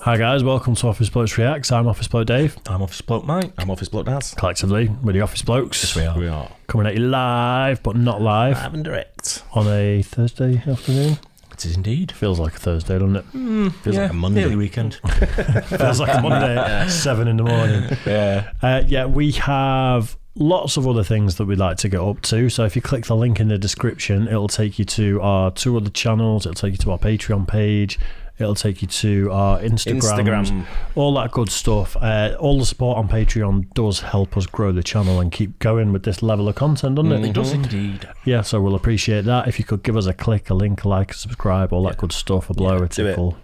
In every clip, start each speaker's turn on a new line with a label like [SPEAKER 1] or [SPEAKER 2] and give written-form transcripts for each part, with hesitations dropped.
[SPEAKER 1] Hi guys, welcome to Office Blokes Reacts. I'm Office Bloke Dave.
[SPEAKER 2] I'm Office Bloke Mike. I'm Office Bloke Daz.
[SPEAKER 1] Collectively, we're the Office Blokes.
[SPEAKER 2] Yes, we are.
[SPEAKER 1] Coming at you live, but not live.
[SPEAKER 2] Live and direct.
[SPEAKER 1] On a Thursday afternoon.
[SPEAKER 2] It is indeed.
[SPEAKER 1] Feels like a Thursday, doesn't it?
[SPEAKER 2] Feels like a Monday.
[SPEAKER 3] Nearly weekend.
[SPEAKER 1] Feels like a Monday at 7 in the morning.
[SPEAKER 2] Yeah.
[SPEAKER 1] We have lots of other things that we'd like to get up to. So if you click the link in the description, it'll take you to our two other channels. It'll take you to our Patreon page. It'll take you to our Instagram, all that good stuff. All the support on Patreon does help us grow the channel and keep going with this level of content, doesn't it?
[SPEAKER 2] It does indeed.
[SPEAKER 1] Yeah, so we'll appreciate that. If you could give us a click, a link, a like, a subscribe, all that good stuff, a blow, a tickle,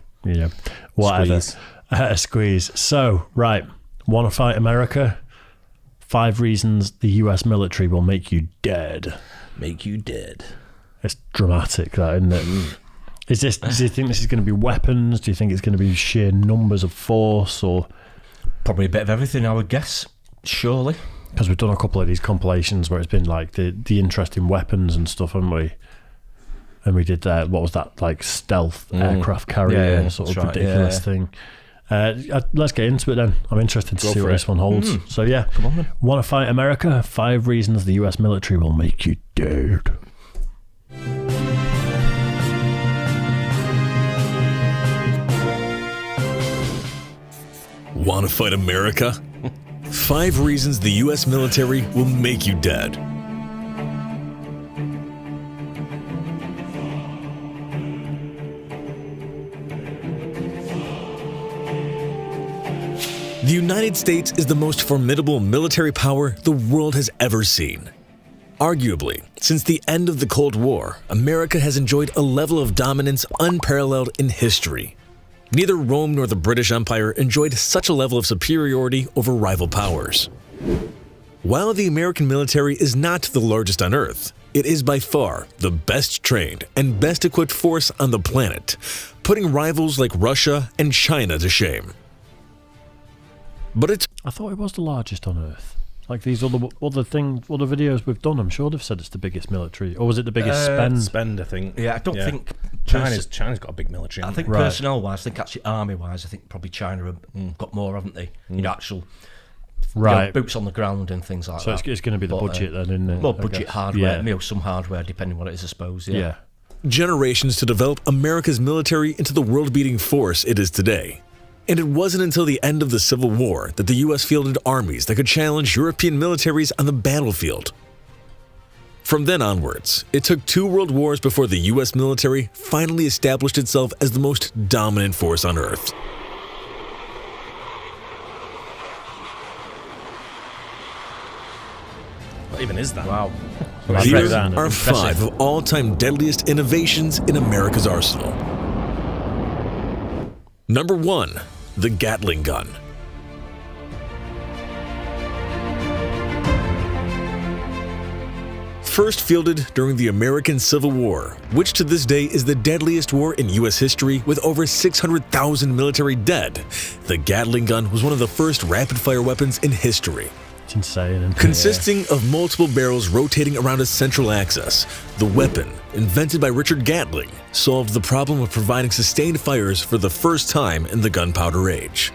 [SPEAKER 1] whatever. A squeeze. So, right, want to fight America? 5 reasons the US military will make you dead.
[SPEAKER 2] Make you dead.
[SPEAKER 1] It's dramatic, that, isn't it? Do you think this is going to be weapons? Do you think it's going to be sheer numbers of force? Or
[SPEAKER 2] Probably a bit of everything, I would guess. Surely.
[SPEAKER 1] because we've done a couple of these compilations where it's been like the interesting weapons and stuff, haven't we? And we did what was that, like stealth aircraft carrier sort of ridiculous thing. Let's get into it then. I'm interested to see what this one holds. So yeah,
[SPEAKER 2] Come on then.
[SPEAKER 1] Want to fight America? 5 reasons the US military will make you dead.
[SPEAKER 4] Want to fight America? 5 reasons the US military will make you dead. The United States is the most formidable military power the world has ever seen. Arguably, since the end of the Cold War, America has enjoyed a level of dominance unparalleled in history. Neither Rome nor the British Empire enjoyed such a level of superiority over rival powers. While the American military is not the largest on Earth, it is by far the best trained and best equipped force on the planet, putting rivals like Russia and China to shame. But
[SPEAKER 1] I thought it was the largest on Earth. Like these other videos we've done, I'm sure they've said it's the biggest military. Or was it the biggest spend?
[SPEAKER 3] I think.
[SPEAKER 2] Yeah, I don't think
[SPEAKER 3] China's got a big military.
[SPEAKER 2] I think personnel-wise, I think actually army-wise, I think probably China have got more, haven't they? You know, actual boots on the ground and things like that.
[SPEAKER 1] So it's going to be the budget then, isn't it?
[SPEAKER 2] Well, budget hardware, some hardware, depending what it is, I suppose. Yeah.
[SPEAKER 4] generations to develop America's military into the world-beating force it is today. And it wasn't until the end of the Civil War that the U.S. fielded armies that could challenge European militaries on the battlefield. From then onwards, it took 2 world wars before the U.S. military finally established itself as the most dominant force on Earth.
[SPEAKER 3] What even is that?
[SPEAKER 2] Wow.
[SPEAKER 4] Here are 5 of all-time deadliest innovations in America's arsenal. Number 1. The Gatling gun. First fielded during the American Civil War, which to this day is the deadliest war in U.S. history with over 600,000 military dead, the Gatling gun was one of the first rapid-fire weapons in history.
[SPEAKER 1] It's insane.
[SPEAKER 4] Consisting of multiple barrels rotating around a central axis, the weapon, invented by Richard Gatling, solved the problem of providing sustained fires for the first time in the gunpowder age.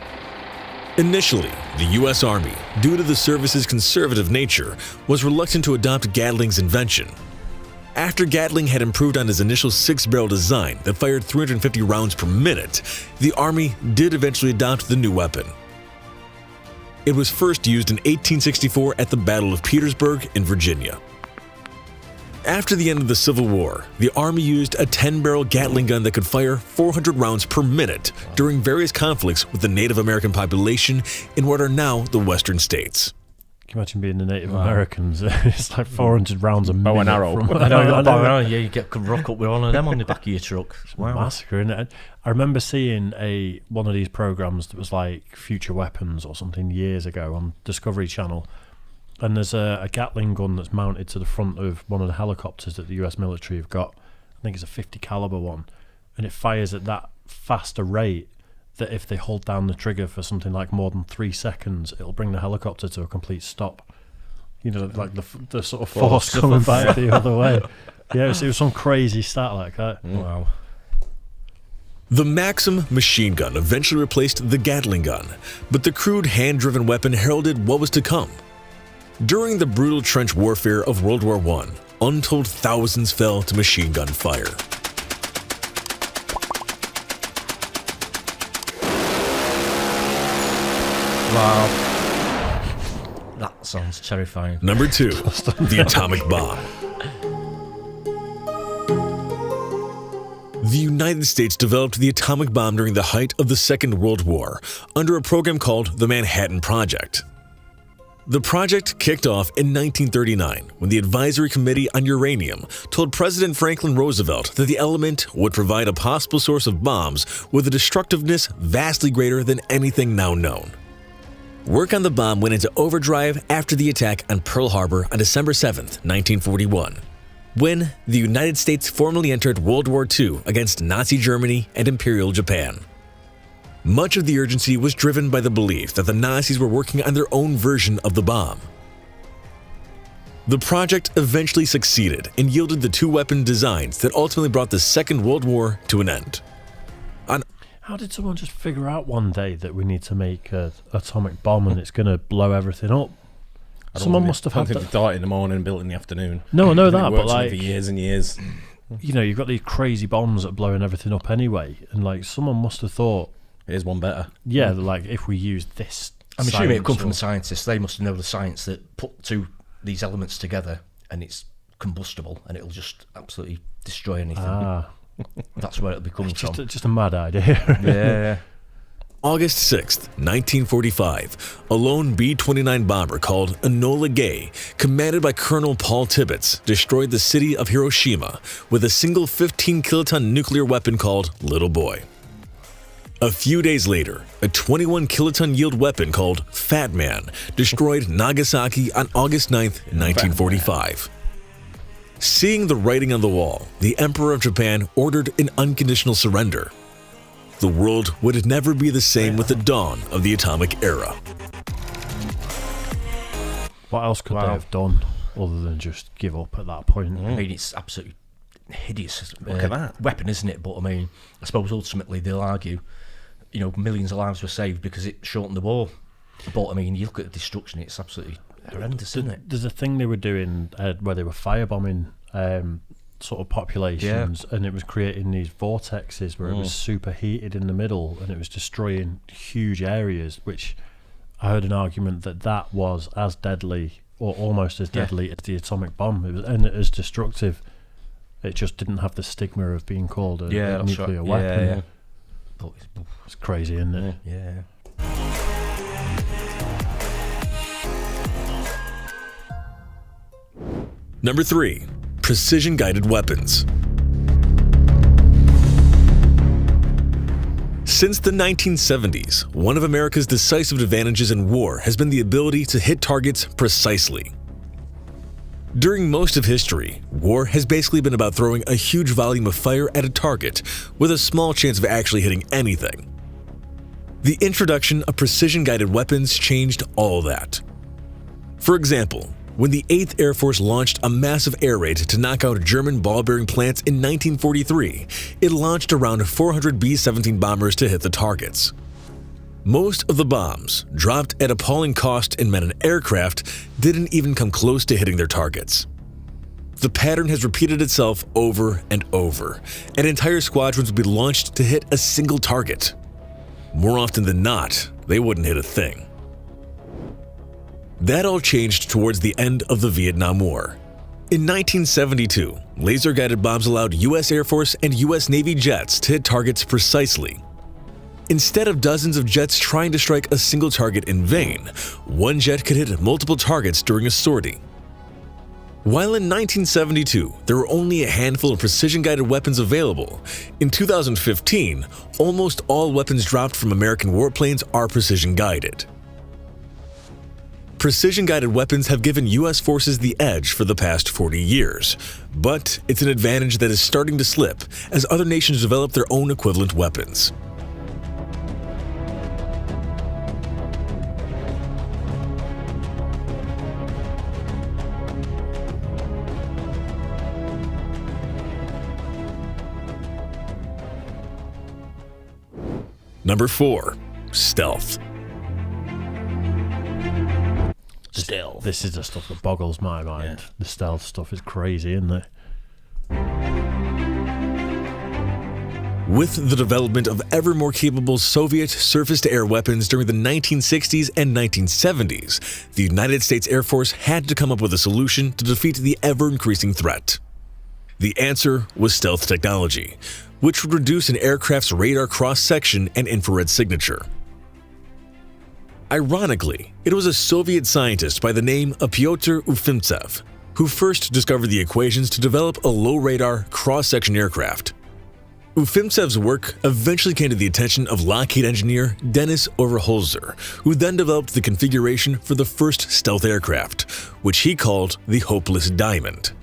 [SPEAKER 4] Initially, the U.S. Army, due to the service's conservative nature, was reluctant to adopt Gatling's invention. After Gatling had improved on his initial 6-barrel design that fired 350 rounds per minute, the Army did eventually adopt the new weapon. It was first used in 1864 at the Battle of Petersburg in Virginia. After the end of the Civil War, the Army used a 10-barrel Gatling gun that could fire 400 rounds per minute during various conflicts with the Native American population in what are now the western states.
[SPEAKER 1] Can you imagine being the Native Americans? It's like 400 rounds a minute.
[SPEAKER 3] Bow and arrow.
[SPEAKER 1] I know.
[SPEAKER 2] Yeah, you could rock up with one of them on the back of your truck. Wow.
[SPEAKER 1] Massacre, isn't it? I remember seeing one of these programs that was like Future Weapons or something years ago on Discovery Channel, and there's a Gatling gun that's mounted to the front of one of the helicopters that the US military have got. I think it's a 50 caliber one, and it fires at that faster rate that if they hold down the trigger for something like more than 3 seconds, it'll bring the helicopter to a complete stop. You know, like the sort of force coming back the other way. Yeah, it was some crazy stat like that.
[SPEAKER 2] Wow.
[SPEAKER 4] The Maxim machine gun eventually replaced the Gatling gun, but the crude hand-driven weapon heralded what was to come. During the brutal trench warfare of World War I, untold thousands fell to machine gun fire.
[SPEAKER 2] Wow. That sounds terrifying.
[SPEAKER 4] Number 2, the atomic bomb. The United States developed the atomic bomb during the height of the Second World War under a program called the Manhattan Project. The project kicked off in 1939 when the Advisory Committee on Uranium told President Franklin Roosevelt that the element would provide a possible source of bombs with a destructiveness vastly greater than anything now known. Work on the bomb went into overdrive after the attack on Pearl Harbor on December 7, 1941, when the United States formally entered World War II against Nazi Germany and Imperial Japan. Much of the urgency was driven by the belief that the Nazis were working on their own version of the bomb. The project eventually succeeded and yielded the two weapon designs that ultimately brought the Second World War to an end.
[SPEAKER 1] How did someone just figure out one day that we need to make an atomic bomb and it's going to blow everything up? Someone must have had
[SPEAKER 3] that. They thought in the morning and built in the afternoon.
[SPEAKER 1] No, I know that, but
[SPEAKER 3] like for years and years.
[SPEAKER 1] You know, you've got these crazy bombs that are blowing everything up anyway, and like someone must have thought,
[SPEAKER 3] here's one better.
[SPEAKER 1] Yeah, like if we use this,
[SPEAKER 2] I'm assuming it come from scientists. They must know the science that put these elements together, and it's combustible, and it'll just absolutely destroy anything. That's where it'll be coming from.
[SPEAKER 1] Just a mad idea.
[SPEAKER 2] Yeah.
[SPEAKER 4] August 6th, 1945, a lone B-29 bomber called Enola Gay, commanded by Colonel Paul Tibbets, destroyed the city of Hiroshima with a single 15-kiloton nuclear weapon called Little Boy. A few days later, a 21-kiloton yield weapon called Fat Man destroyed Nagasaki on August 9th, 1945. Seeing the writing on the wall, the Emperor of Japan ordered an unconditional surrender. The world would never be the same with the dawn of the atomic era.
[SPEAKER 1] What else could they have done other than just give up at that point?
[SPEAKER 2] I mean, it's absolutely hideous.
[SPEAKER 3] Look at that
[SPEAKER 2] weapon, isn't it? But I mean, I suppose ultimately they'll argue, you know, millions of lives were saved because it shortened the war. But I mean, you look at the destruction; it's absolutely horrendous, isn't it?
[SPEAKER 1] There's a thing they were doing where they were firebombing sort of populations, and it was creating these vortexes where it was super heated in the middle, and it was destroying huge areas. Which I heard an argument that was as deadly or almost as deadly as the atomic bomb. It was, and as destructive. It just didn't have the stigma of being called a nuclear weapon.
[SPEAKER 2] Yeah. But
[SPEAKER 1] it's crazy, isn't it?
[SPEAKER 2] Yeah.
[SPEAKER 4] Number 3. Precision-guided weapons. Since the 1970s, one of America's decisive advantages in war has been the ability to hit targets precisely. During most of history, war has basically been about throwing a huge volume of fire at a target with a small chance of actually hitting anything. The introduction of precision-guided weapons changed all that. For example, when the 8th Air Force launched a massive air raid to knock out German ball-bearing plants in 1943, it launched around 400 B-17 bombers to hit the targets. Most of the bombs, dropped at appalling cost and meant an aircraft, didn't even come close to hitting their targets. The pattern has repeated itself over and over, and entire squadrons would be launched to hit a single target. More often than not, they wouldn't hit a thing. That all changed towards the end of the Vietnam War. In 1972, laser-guided bombs allowed U.S. Air Force and U.S. Navy jets to hit targets precisely. Instead of dozens of jets trying to strike a single target in vain, one jet could hit multiple targets during a sortie. While in 1972, there were only a handful of precision-guided weapons available, in 2015, almost all weapons dropped from American warplanes are precision-guided. Precision-guided weapons have given U.S. forces the edge for the past 40 years, but it's an advantage that is starting to slip as other nations develop their own equivalent weapons. Number 4. Stealth.
[SPEAKER 3] Stealth.
[SPEAKER 1] This is the stuff that boggles my mind.
[SPEAKER 3] Yeah.
[SPEAKER 1] The stealth stuff is crazy, isn't it?
[SPEAKER 4] With the development of ever more capable Soviet surface-to-air weapons during the 1960s and 1970s, the United States Air Force had to come up with a solution to defeat the ever-increasing threat. The answer was stealth technology, which would reduce an aircraft's radar cross-section and infrared signature. Ironically, it was a Soviet scientist by the name of Pyotr Ufimtsev who first discovered the equations to develop a low-radar cross-section aircraft. Ufimtsev's work eventually came to the attention of Lockheed engineer Dennis Overholzer, who then developed the configuration for the first stealth aircraft, which he called the Hopeless Diamond.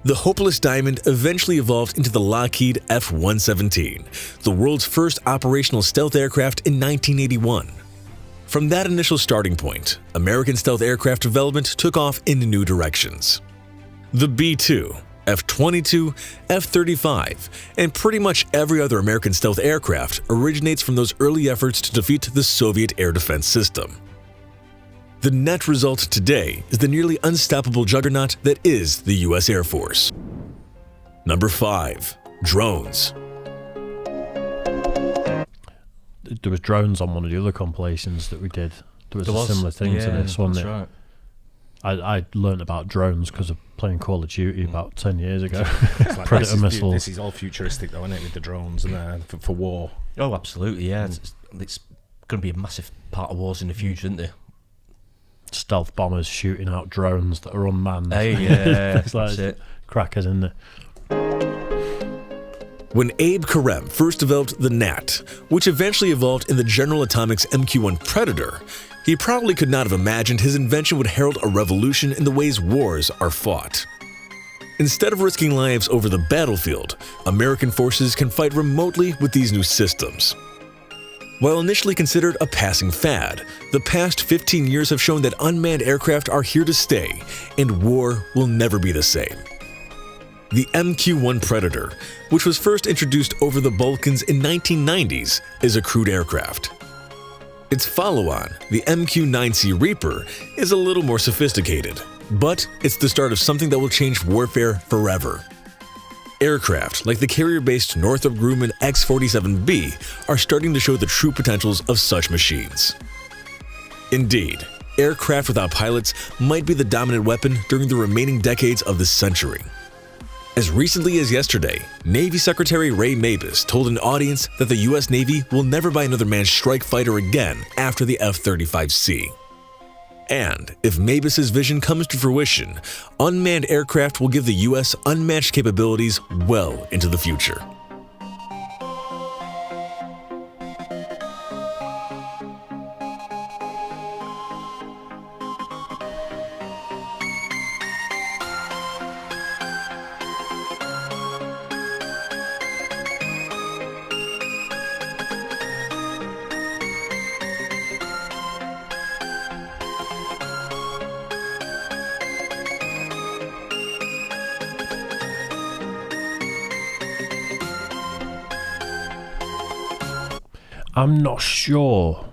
[SPEAKER 4] The Hopeless Diamond eventually evolved into the Lockheed F-117, the world's first operational stealth aircraft in 1981. From that initial starting point, American stealth aircraft development took off in new directions. The B-2, F-22, F-35, and pretty much every other American stealth aircraft originates from those early efforts to defeat the Soviet air defense system. The net result today is the nearly unstoppable juggernaut that is the U.S. Air Force. Number 5. Drones.
[SPEAKER 1] There was drones on one of the other compilations that we did. There was a similar thing to this, wasn't it?
[SPEAKER 2] Right.
[SPEAKER 1] I learned about drones because of playing Call of Duty about 10 years ago.
[SPEAKER 3] It's like,
[SPEAKER 1] Predator missiles.
[SPEAKER 3] This is all futuristic, though, isn't it, with the drones and for war?
[SPEAKER 2] Oh, absolutely, yeah. It's going to be a massive part of wars in the future, isn't it?
[SPEAKER 1] Stealth bombers shooting out drones that are unmanned.
[SPEAKER 2] Hey, yeah,
[SPEAKER 1] It's like
[SPEAKER 2] that's it.
[SPEAKER 1] crackers, isn't it?
[SPEAKER 4] When Abe Karem first developed the NAT, which eventually evolved in the General Atomics MQ-1 Predator, he probably could not have imagined his invention would herald a revolution in the ways wars are fought. Instead of risking lives over the battlefield, American forces can fight remotely with these new systems. While initially considered a passing fad, the past 15 years have shown that unmanned aircraft are here to stay, and war will never be the same. The MQ-1 Predator, which was first introduced over the Balkans in 1990s, is a crude aircraft. Its follow-on, the MQ-9C Reaper, is a little more sophisticated, but it's the start of something that will change warfare forever. Aircraft like the carrier-based Northrop Grumman X-47B are starting to show the true potentials of such machines. Indeed, aircraft without pilots might be the dominant weapon during the remaining decades of this century. As recently as yesterday, Navy Secretary Ray Mabus told an audience that the U.S. Navy will never buy another manned strike fighter again after the F-35C. And if Mabus's vision comes to fruition, unmanned aircraft will give the U.S. unmatched capabilities well into the future.
[SPEAKER 1] I'm not sure,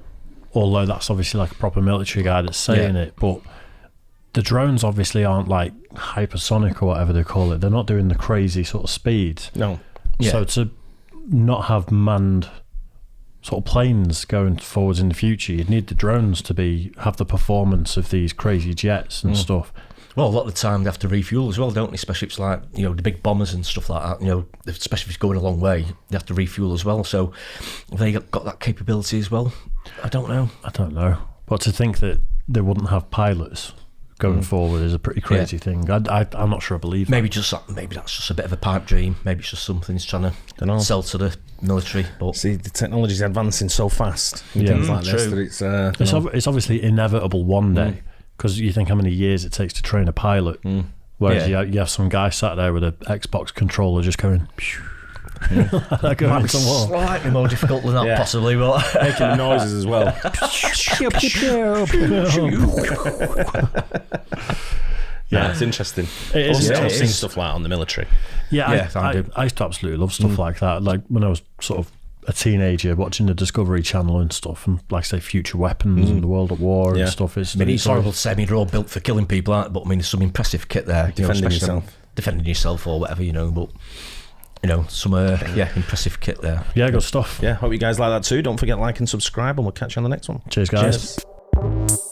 [SPEAKER 1] although that's obviously like a proper military guy that's saying it, but the drones obviously aren't like hypersonic or whatever they call it. They're not doing the crazy sort of speed.
[SPEAKER 3] No.
[SPEAKER 2] Yeah.
[SPEAKER 1] So to not have manned sort of planes going forwards in the future, you'd need the drones to have the performance of these crazy jets and stuff.
[SPEAKER 2] Well, a lot of the time they have to refuel as well, don't they? Especially if it's like, you know, the big bombers and stuff like that, you know, especially if it's going a long way, they have to refuel as well. So have they got that capability as well? I don't know.
[SPEAKER 1] But to think that they wouldn't have pilots going forward is a pretty crazy thing. I'm not sure I believe
[SPEAKER 2] maybe that's just a bit of a pipe dream. Maybe it's just something he's trying to sell to the military. But
[SPEAKER 3] see, the technology's advancing so fast in things like this that
[SPEAKER 1] it's obviously inevitable one day, because you think how many years it takes to train a pilot, whereas you have some guy sat there with an Xbox controller just going going into war.
[SPEAKER 2] Slightly more difficult than that, possibly, but
[SPEAKER 3] making the noises as well. Yeah, it's interesting.
[SPEAKER 1] It is
[SPEAKER 3] interesting stuff like on the military.
[SPEAKER 1] I used to absolutely love stuff like that. Like when I was sort of a teenager watching the Discovery Channel and stuff, and like I say, future weapons and the World at War and stuff. It's
[SPEAKER 2] horrible to say, they're all built for killing people, aren't they? But I mean, there's some impressive kit there. Defending yourself or whatever, but some impressive kit there.
[SPEAKER 1] Yeah, good stuff.
[SPEAKER 3] Yeah, hope you guys like that too. Don't forget to like and subscribe, and we'll catch you on the next one.
[SPEAKER 1] Cheers, guys.
[SPEAKER 3] Cheers.